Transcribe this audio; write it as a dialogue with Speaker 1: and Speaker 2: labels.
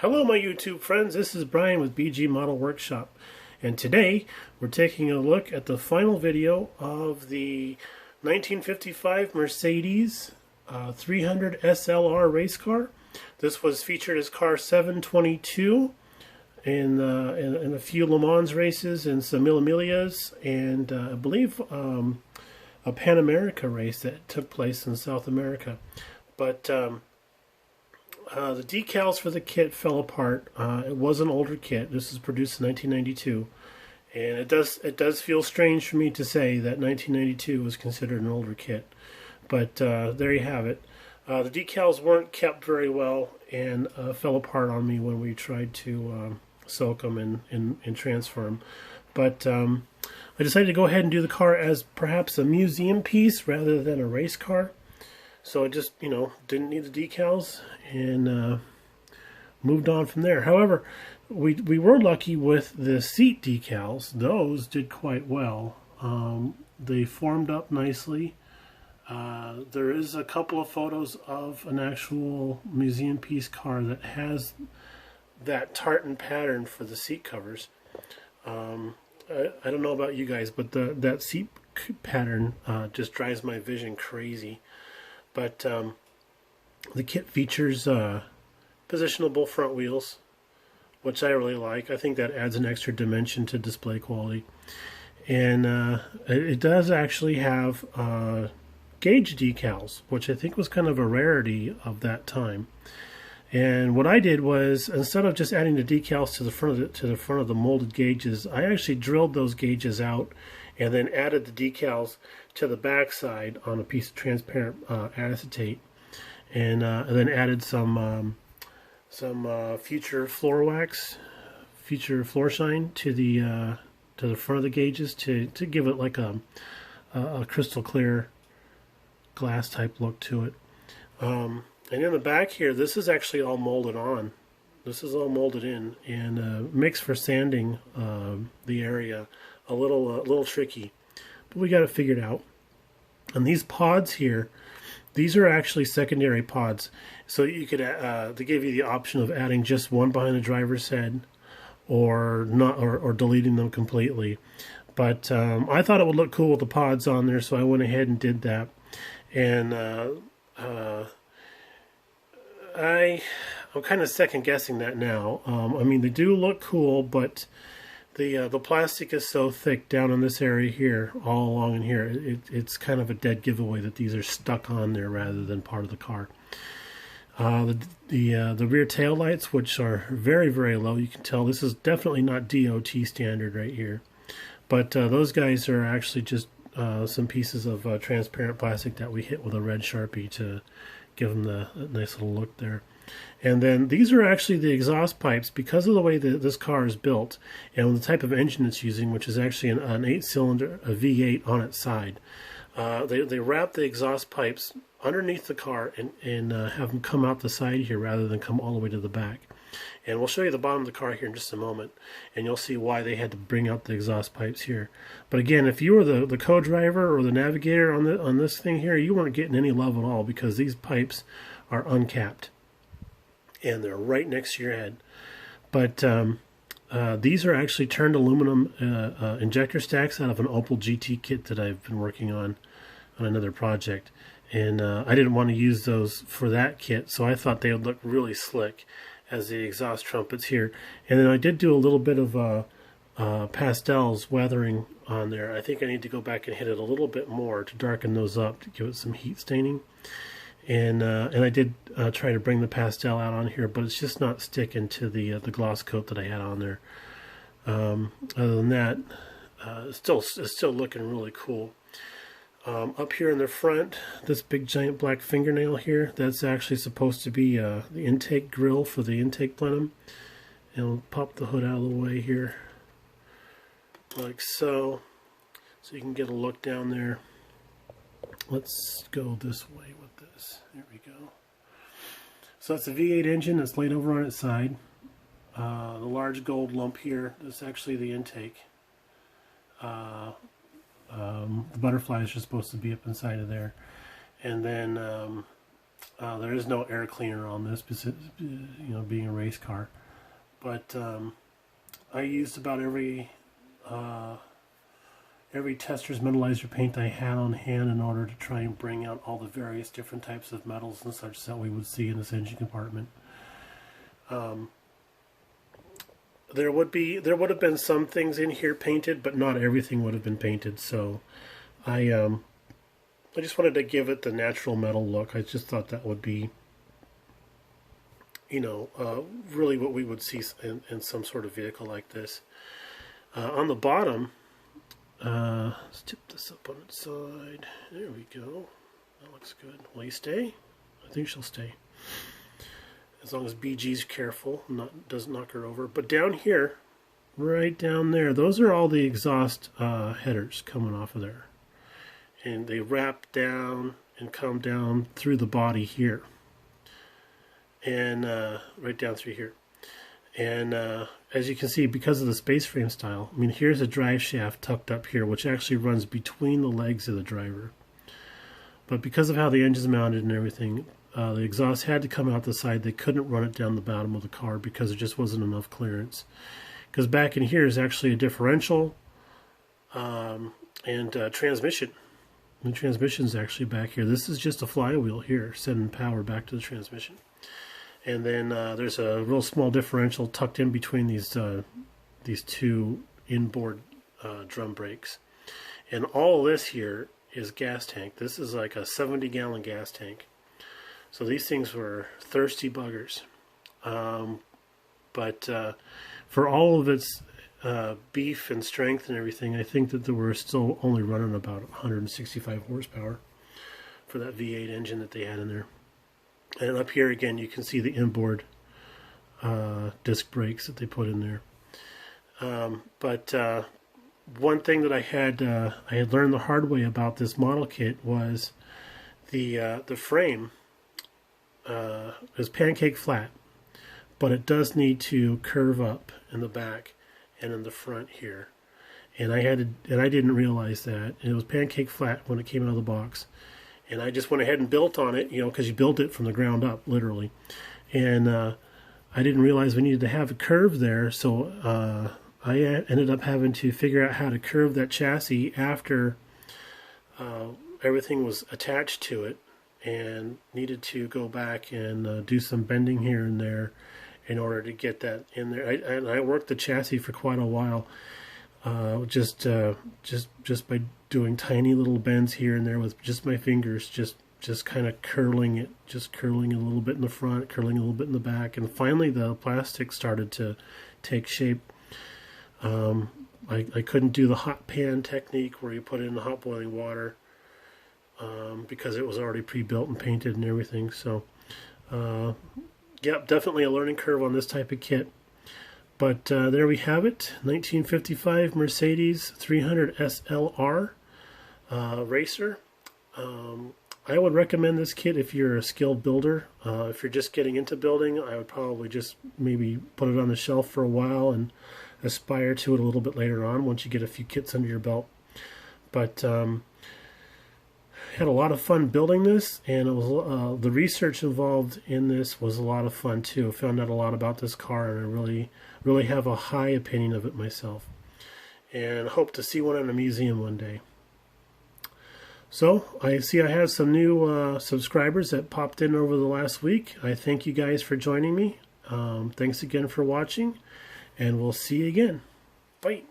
Speaker 1: Hello my YouTube friends, this is Brian with BG Model Workshop, and today we're taking a look at the final video of the 1955 Mercedes 300 SLR race car. This was featured as car 722 in a few Le Mans races and some Mille Miglia, and I believe a Pan America race that took place in South America. But the decals for the kit fell apart. It was an older kit. This was produced in 1992, and it does feel strange for me to say that 1992 was considered an older kit. But there you have it. The decals weren't kept very well and fell apart on me when we tried to soak them and transfer them. But I decided to go ahead and do the car as perhaps a museum piece rather than a race car. So I just, didn't need the decals and moved on from there. However, we were lucky with the seat decals. Those did quite well. They formed up nicely. There is a couple of photos of an actual museum piece car that has that tartan pattern for the seat covers. I don't know about you guys, but that seat pattern just drives my vision crazy. But the kit features positionable front wheels, which I really like. I think that adds an extra dimension to display quality. And it does actually have gauge decals, which I think was kind of a rarity of that time. And what I did was, instead of just adding the decals to the front of the molded gauges, I actually drilled those gauges out and then added the decals to the back side on a piece of transparent acetate, and then added some future floor wax, future floor shine to the front of the gauges to give it like a crystal clear glass type look to it. And in the back here, this is actually all molded on. This is all molded in and makes for sanding the area a little tricky, but we got it figured out. And these pods here, these are actually secondary pods, so you could they give you the option of adding just one behind the driver's head, or not, or deleting them completely. But I thought it would look cool with the pods on there, so I went ahead and did that. And I'm kind of second guessing that now. I mean, they do look cool, but the plastic is so thick down in this area here, all along in here, it's kind of a dead giveaway that these are stuck on there rather than part of the car. The rear tail lights, which are very, very low, you can tell this is definitely not DOT standard right here. But those guys are actually just some pieces of transparent plastic that we hit with a red Sharpie to give them the nice little look there. And then these are actually the exhaust pipes, because of the way that this car is built and the type of engine it's using, which is actually an 8-cylinder, a V8 on its side. They wrap the exhaust pipes underneath the car and have them come out the side here rather than come all the way to the back. And we'll show you the bottom of the car here in just a moment, and you'll see why they had to bring out the exhaust pipes here. But again, if you were the co-driver or the navigator on this thing here, you weren't getting any love at all, because these pipes are uncapped and they're right next to your head. But these are actually turned aluminum injector stacks out of an Opel GT kit that I've been working on another project. And I didn't want to use those for that kit, so I thought they would look really slick as the exhaust trumpets here. And then I did do a little bit of pastels weathering on there. I think I need to go back and hit it a little bit more to darken those up to give it some heat staining. And I did try to bring the pastel out on here, but it's just not sticking to the gloss coat that I had on there. Other than that, it's still looking really cool. Up here in the front, this big giant black fingernail here, that's actually supposed to be the intake grill for the intake plenum. And we'll pop the hood out of the way here, like so you can get a look down there. Let's go this way with this. There we go. So that's a V8 engine that's laid over on its side. The large gold lump here is actually the intake. The butterflies are supposed to be up inside of there. And then There is no air cleaner on this, because, being a race car. But I used about every tester's metalizer paint I had on hand in order to try and bring out all the various different types of metals and such that we would see in this engine compartment. There would have been some things in here painted, but not everything would have been painted. So I just wanted to give it the natural metal look. I just thought that would be, really what we would see in some sort of vehicle like this. On the bottom, let's tip this up on its side. There we go. That looks good. Will you stay? I think she'll stay. As long as BG's careful, doesn't knock her over. But down here, right down there, those are all the exhaust headers coming off of there. And they wrap down and come down through the body here. And right down through here. And as you can see, because of the space frame style, I mean, here's a drive shaft tucked up here, which actually runs between the legs of the driver. But because of how the engine's mounted and everything, the exhaust had to come out the side. They couldn't run it down the bottom of the car because there just wasn't enough clearance. Because back in here is actually a differential and transmission. The transmission's actually back here. This is just a flywheel here, sending power back to the transmission. And then there's a real small differential tucked in between these two inboard drum brakes. And all of this here is gas tank. This is like a 70-gallon gas tank. So these things were thirsty buggers. But for all of its beef and strength and everything, I think that they were still only running about 165 horsepower for that V8 engine that they had in there. And up here again, you can see the inboard disc brakes that they put in there. But one thing that I had learned the hard way about this model kit was the frame is pancake flat, but it does need to curve up in the back and in the front here. And I didn't realize that. And it was pancake flat when it came out of the box. And I just went ahead and built on it, because you built it from the ground up, literally. And I didn't realize we needed to have a curve there, so I ended up having to figure out how to curve that chassis after everything was attached to it, and needed to go back and do some bending here and there in order to get that in there. I worked the chassis for quite a while, just by doing tiny little bends here and there with just my fingers, just kind of curling it a little bit in the front, curling a little bit in the back, and finally the plastic started to take shape. I couldn't do the hot pan technique where you put it in the hot boiling water because it was already pre-built and painted and everything. So yep, definitely a learning curve on this type of kit. But there we have it, 1955 Mercedes 300 SLR racer. I would recommend this kit if you're a skilled builder. If you're just getting into building, I would probably just maybe put it on the shelf for a while and aspire to it a little bit later on once you get a few kits under your belt. But had a lot of fun building this, and it was the research involved in this was a lot of fun too. I found out a lot about this car, and I really have a high opinion of it myself, and hope to see one in a museum one day. So I see I have some new subscribers that popped in over the last week. I thank you guys for joining me. Thanks again for watching, and we'll see you again. Bye.